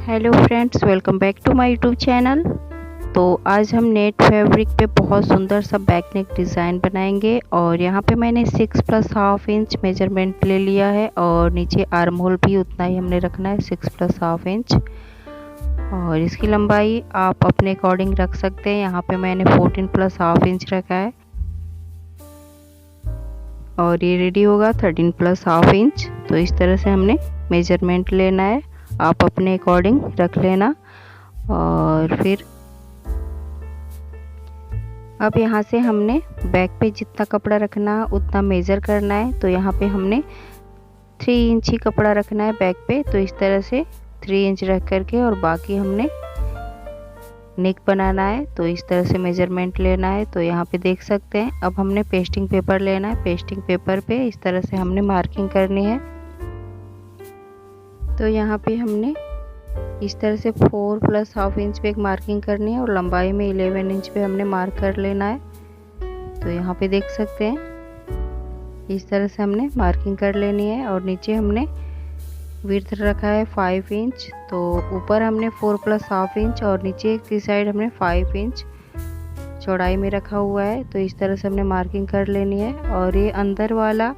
Hello friends, welcome back to my YouTube channel. तो आज हम नेट फैब्रिक पे बहुत सुंदर सा बैक नेक डिज़ाइन बनाएंगे। और यहाँ पे मैंने 6 प्लस हाफ इंच मेजरमेंट ले लिया है और नीचे आर्म होल भी उतना ही हमने रखना है, 6 प्लस हाफ इंच। और इसकी लंबाई आप अपने अकॉर्डिंग रख सकते हैं। यहाँ पे मैंने 14 प्लस हाफ इंच रखा है और ये रेडी होगा 13 प्लस हाफ इंच। तो इस तरह से हमने मेजरमेंट लेना है, आप अपने अकॉर्डिंग रख लेना। और फिर अब यहाँ से हमने बैक पे जितना कपड़ा रखना है उतना मेज़र करना है। तो यहाँ पे हमने 3 इंच ही कपड़ा रखना है बैक पे। तो इस तरह से 3 इंच रख करके और बाकी हमने नेक बनाना है। तो इस तरह से मेजरमेंट लेना है। तो यहाँ पे देख सकते हैं, अब हमने पेस्टिंग पेपर लेना है। पेस्टिंग पेपर पे इस तरह से हमने मार्किंग करनी है। तो यहाँ पे हमने इस तरह से 4 प्लस हाफ इंच पे एक मार्किंग करनी है और लंबाई में 11 इंच पे हमने मार्क कर लेना है। तो यहाँ पे देख सकते हैं, इस तरह से हमने मार्किंग कर लेनी है। और नीचे हमने विड्थ रखा है 5 इंच। तो ऊपर हमने 4 प्लस हाफ इंच और नीचे की साइड हमने 5 इंच चौड़ाई में रखा हुआ है। तो इस तरह से हमने मार्किंग कर लेनी है। और ये अंदर वाला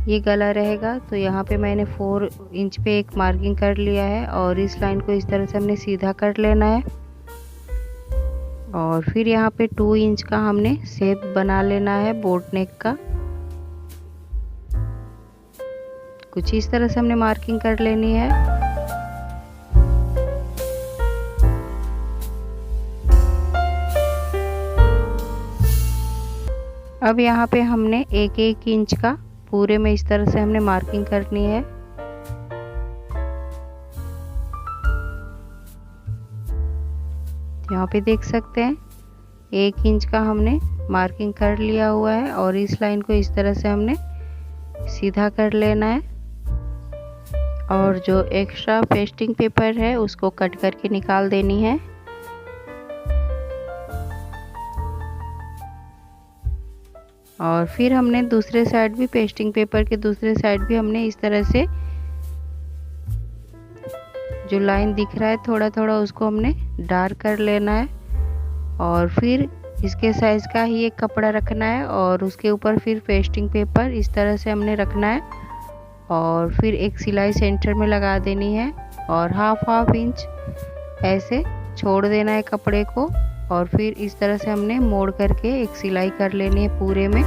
ये गला रहेगा। तो यहाँ पे मैंने 4 इंच पे एक मार्किंग कर लिया है और इस लाइन को इस तरह से हमने सीधा कर लेना है। और फिर यहाँ पे 2 इंच का हमने शेप बना लेना है बोट नेक का। कुछ इस तरह से हमने मार्किंग कर लेनी है। अब यहाँ पे हमने 1-1 इंच का पूरे में इस तरह से हमने मार्किंग करनी है। यहाँ पे देख सकते हैं 1 इंच का हमने मार्किंग कर लिया हुआ है और इस लाइन को इस तरह से हमने सीधा कर लेना है। और जो एक्स्ट्रा पेस्टिंग पेपर है उसको कट करके निकाल देनी है। और फिर हमने दूसरे साइड भी पेस्टिंग पेपर के दूसरे साइड भी हमने इस तरह से जो लाइन दिख रहा है थोड़ा थोड़ा उसको हमने डार्क कर लेना है। और फिर इसके साइज का ही एक कपड़ा रखना है और उसके ऊपर फिर पेस्टिंग पेपर इस तरह से हमने रखना है। और फिर एक सिलाई सेंटर में लगा देनी है और हाफ इंच ऐसे छोड़ देना है कपड़े को। और फिर इस तरह से हमने मोड़ करके एक सिलाई कर लेनी है पूरे में।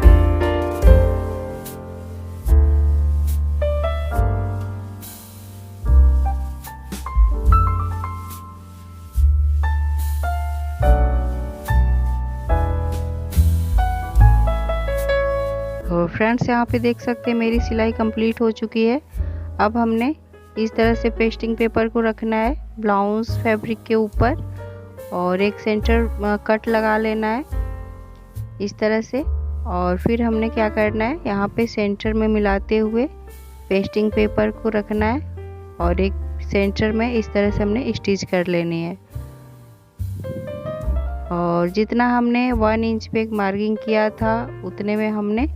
तो फ्रेंड्स, यहाँ पे देख सकते हैं मेरी सिलाई कंप्लीट हो चुकी है। अब हमने इस तरह से पेस्टिंग पेपर को रखना है ब्लाउज फैब्रिक के ऊपर और एक सेंटर कट लगा लेना है इस तरह से। और फिर हमने क्या करना है, यहाँ पे सेंटर में मिलाते हुए पेस्टिंग पेपर को रखना है और एक सेंटर में इस तरह से हमने स्टिच कर लेनी है। और जितना हमने 1 इंच पे मार्किंग किया था उतने में हमने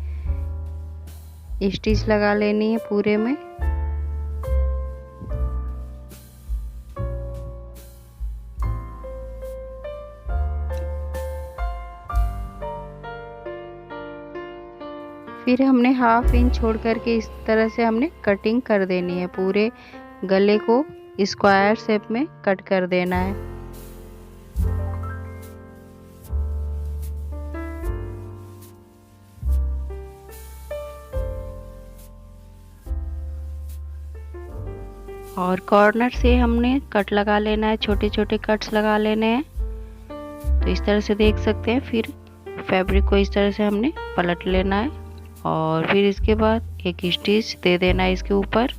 स्टिच लगा लेनी है पूरे में। फिर हमने हाफ इंच छोड़ करके इस तरह से हमने कटिंग कर देनी है। पूरे गले को स्क्वायर शेप में कट कर देना है। और कॉर्नर से हमने कट लगा लेना है, छोटे छोटे कट्स लगा लेने हैं। तो इस तरह से देख सकते हैं। फिर फैब्रिक को इस तरह से हमने पलट लेना है और फिर इसके बाद एक स्टिच दे देना है इसके ऊपर।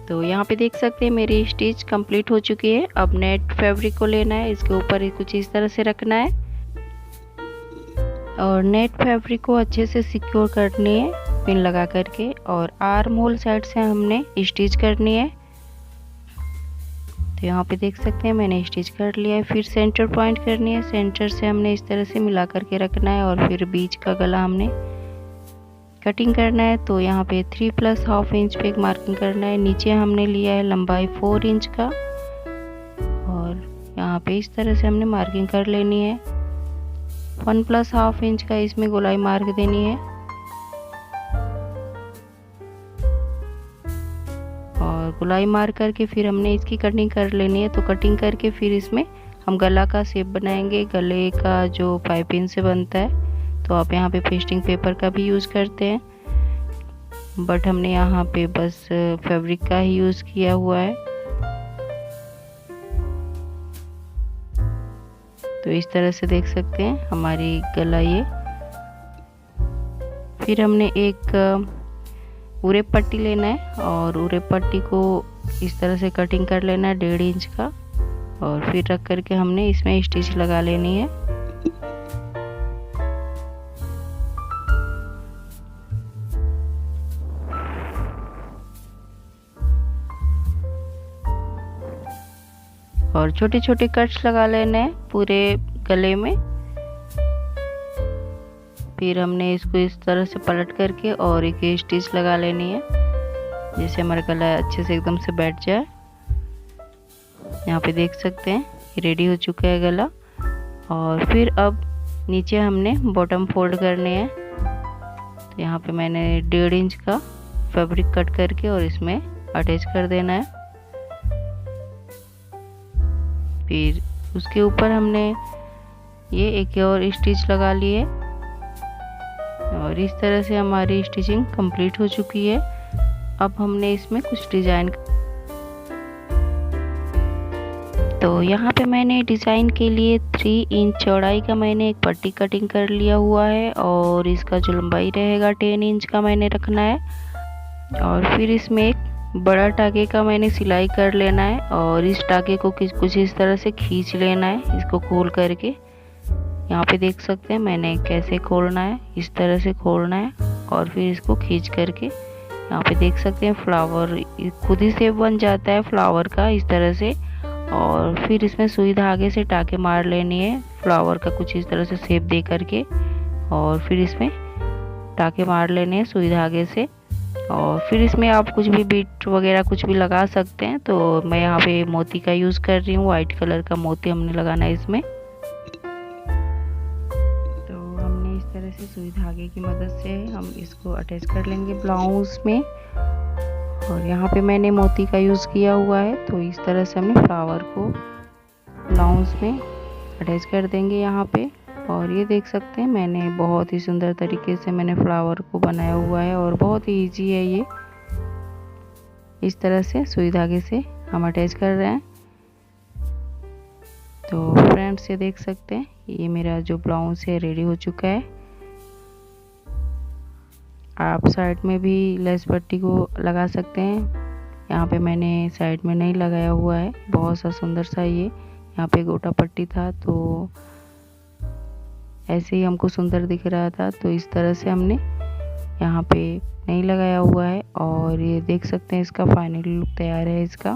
तो यहाँ पे देख सकते हैं मेरी स्टिच कंप्लीट हो चुकी है। अब नेट फैब्रिक को लेना है, इसके ऊपर कुछ इस तरह से रखना है और नेट फैब्रिक को अच्छे से सिक्योर करनी है पिन लगा करके। और आर्म होल साइड से हमने स्टिच करनी है। तो यहाँ पे देख सकते हैं मैंने स्टिच कर लिया है। फिर सेंटर पॉइंट करनी है, सेंटर से हमने इस तरह से मिला करके रखना है और फिर बीच का गला हमने कटिंग करना है। तो यहाँ पे 3 + ½ इंच पे एक मार्किंग करना है। नीचे हमने लिया है लंबाई 4 इंच का और यहाँ पे इस तरह से हमने मार्किंग कर लेनी है। 1 + ½ इंच का इसमें गोलाई मार्क देनी है और गोलाई मार करके फिर हमने इसकी कटिंग कर लेनी है। तो कटिंग करके फिर इसमें हम गला का शेप बनाएंगे। गले का जो पाइपिंग से बनता है तो आप यहाँ पे पेस्टिंग पेपर का भी यूज़ करते हैं, बट हमने यहाँ पे बस फैब्रिक का ही यूज़ किया हुआ है। तो इस तरह से देख सकते हैं हमारी गला ये। फिर हमने एक उरे पट्टी लेना है और उरे पट्टी को इस तरह से कटिंग कर लेना है 1.5 इंच का और फिर रख करके हमने इसमें स्टिच लगा लेनी है। और छोटे छोटे कट्स लगा लेने हैं पूरे गले में। फिर हमने इसको इस तरह से पलट करके और एक स्टिच लगा लेनी है जिससे हमारा गला अच्छे से एकदम से बैठ जाए। यहाँ पे देख सकते हैं रेडी हो चुका है गला। और फिर अब नीचे हमने बॉटम फोल्ड करने हैं। तो यहाँ पे मैंने 1.5 इंच का फैब्रिक कट करके और इसमें अटैच कर देना है। फिर उसके ऊपर हमने ये एक और स्टिच लगा लिए और इस तरह से हमारी स्टिचिंग कंप्लीट हो चुकी है। अब हमने इसमें कुछ डिज़ाइन, तो यहाँ पे मैंने डिज़ाइन के लिए 3 इंच चौड़ाई का मैंने एक पट्टी कटिंग कर लिया हुआ है और इसका जो लंबाई रहेगा 10 इंच का मैंने रखना है। और फिर इसमें एक बड़ा टाके का मैंने सिलाई कर लेना है और इस टाके को कुछ इस तरह से खींच लेना है, इसको खोल करके। यहाँ पे देख सकते हैं मैंने कैसे खोलना है, इस तरह से खोलना है और फिर इसको खींच करके यहाँ पे देख सकते हैं फ्लावर खुद ही शेप बन जाता है फ्लावर का इस तरह से। और फिर इसमें सुई धागे से टाके मार लेनी है फ्लावर का कुछ इस तरह से शेप दे करके और फिर इसमें टाके मार लेने हैं सुई धागे से। और फिर इसमें आप कुछ भी बीट वगैरह कुछ भी लगा सकते हैं। तो मैं यहाँ पे मोती का यूज़ कर रही हूँ, वाइट कलर का मोती हमने लगाना है इसमें। तो हमने इस तरह से सुई धागे की मदद से हम इसको अटैच कर लेंगे ब्लाउज में। और यहाँ पे मैंने मोती का यूज़ किया हुआ है। तो इस तरह से हमने फ्लावर को ब्लाउज में अटैच कर देंगे यहाँ पे। और ये देख सकते हैं मैंने बहुत ही सुंदर तरीके से मैंने फ्लावर को बनाया हुआ है और बहुत ही ईजी है ये। इस तरह से सुई धागे से हम अटैच कर रहे हैं। तो फ्रेंड्स ये देख सकते हैं ये मेरा जो ब्लाउज है रेडी हो चुका है। आप साइड में भी लेस पट्टी को लगा सकते हैं। यहाँ पे मैंने साइड में नहीं लगाया हुआ है, बहुत सा सुंदर सा ये यहाँ पे गोटा पट्टी था तो ऐसे ही हमको सुंदर दिख रहा था। तो इस तरह से हमने यहाँ पे नहीं लगाया हुआ है और ये देख सकते हैं इसका फाइनल लुक तैयार है इसका।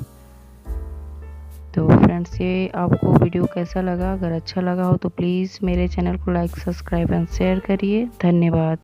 तो फ्रेंड्स ये आपको वीडियो कैसा लगा, अगर अच्छा लगा हो तो प्लीज़ मेरे चैनल को लाइक सब्सक्राइब एंड शेयर करिए। धन्यवाद।